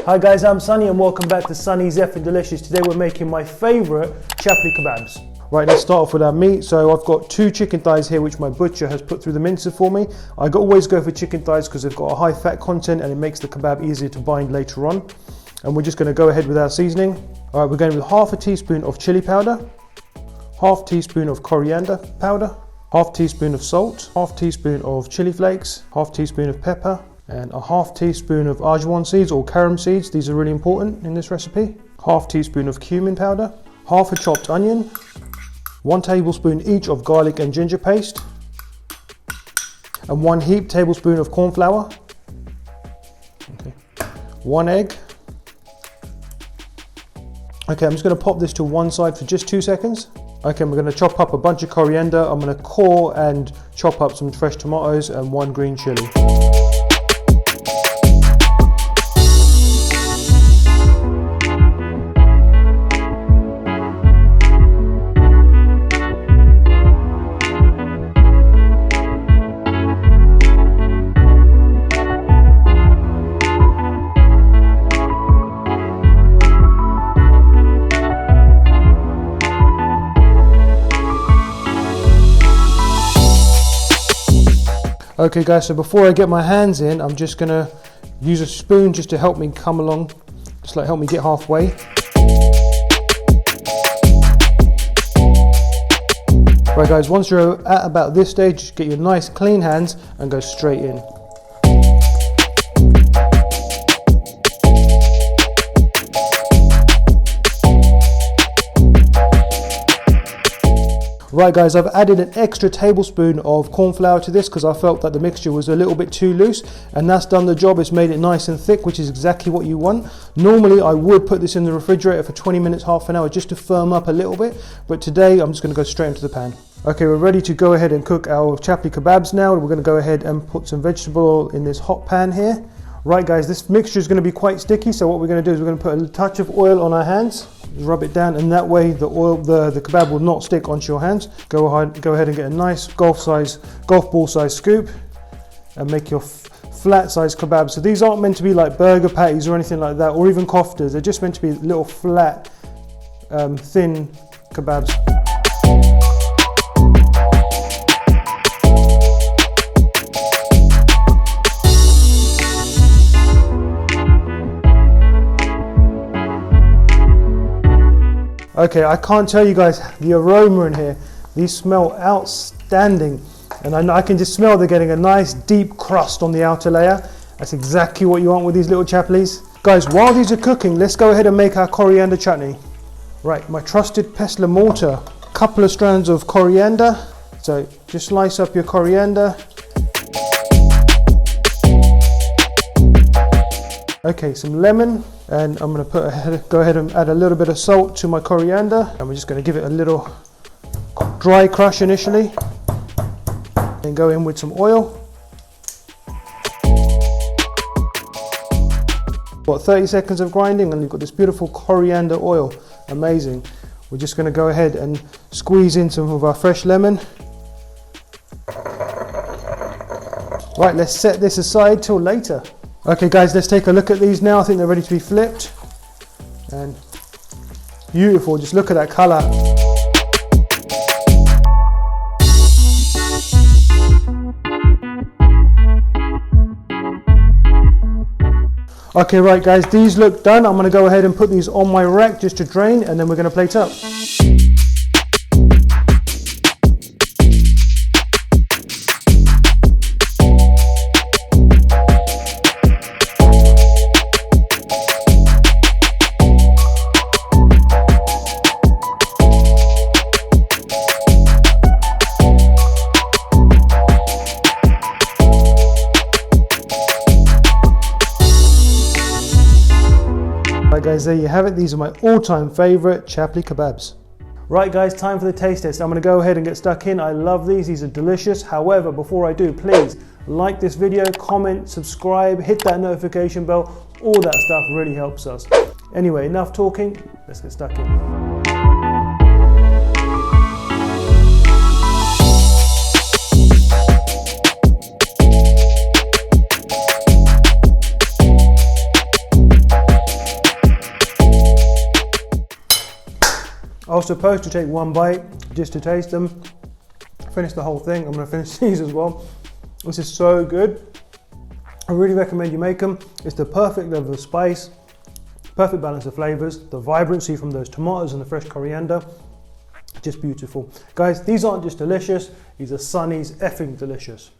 Hi guys, I'm Sunny and welcome back to Sunny's Effing Delicious. Today we're making my favourite Chapli Kebabs. Right, let's start off with our meat. So I've got 2 chicken thighs here which my butcher has put through the mincer for me. I always go for chicken thighs because they've got a high fat content and it makes the kebab easier to bind later on. And we're just going to go ahead with our seasoning. Alright, we're going with half a teaspoon of chili powder, half teaspoon of coriander powder, half teaspoon of salt, half teaspoon of chili flakes, half teaspoon of pepper, and a half teaspoon of Ajwan seeds or carom seeds. These are really important in this recipe. Half teaspoon of cumin powder, half a chopped onion, 1 tablespoon each of garlic and ginger paste, and 1 heaped tablespoon of corn flour. Okay. 1 egg. Okay, I'm just going to pop this to one side for just 2 seconds. Okay, we're going to chop up a bunch of coriander. I'm going to core and chop up some fresh tomatoes and 1 green chili. Okay guys, so before I get my hands in, I'm just gonna use a spoon just to help me come along, just like help me get halfway. Right guys, once you're at about this stage, get your nice clean hands and go straight in. Right guys, I've added an extra tablespoon of corn flour to this because I felt that the mixture was a little bit too loose, and that's done the job. It's made it nice and thick, which is exactly what you want. Normally I would put this in the refrigerator for 20 minutes, half an hour, just to firm up a little bit, but today I'm just going to go straight into the pan. Okay, we're ready to go ahead and cook our Chapli Kebabs now. We're going to go ahead and put some vegetable oil in this hot pan here. Right guys, this mixture is going to be quite sticky, so what we're going to do is we're going to put a touch of oil on our hands, rub it down, and that way the kebab will not stick onto your hands. Go ahead and get a nice golf ball size scoop and make your flat size kebabs. So these aren't meant to be like burger patties or anything like that, or even koftas. They're just meant to be little flat, thin kebabs. Okay, I can't tell you guys the aroma in here. These smell outstanding. And I can just smell they're getting a nice deep crust on the outer layer. That's exactly what you want with these little chaplis. Guys, while these are cooking, let's go ahead and make our coriander chutney. Right, my trusted pestle mortar. Couple of strands of coriander. So just slice up your coriander. Okay, some lemon, and I'm going to go ahead and add a little bit of salt to my coriander, and we're just going to give it a little dry crush initially, and go in with some oil. About 30 seconds of grinding and you've got this beautiful coriander oil. Amazing. We're just going to go ahead and squeeze in some of our fresh lemon. Right, let's set this aside till later. Okay guys, let's take a look at these now. I think they're ready to be flipped. And beautiful, just look at that colour. Okay, right guys, these look done. I'm going to go ahead and put these on my rack just to drain, and then we're going to plate up. Right guys, there you have it. These are my all-time favourite Chapli Kebabs. Right guys, time for the taste test. I'm going to go ahead and get stuck in. I love these are delicious. However, before I do, please like this video, comment, subscribe, hit that notification bell. All that stuff really helps us. Anyway, enough talking, let's get stuck in. was supposed to take one bite just to taste them, finish the whole thing. I'm gonna finish these as well. This is so good. I really recommend you make them. It's the perfect level of spice, perfect balance of flavors, the vibrancy from those tomatoes and the fresh coriander. Just beautiful. Guys, these aren't just delicious, these are Sunny's effing delicious.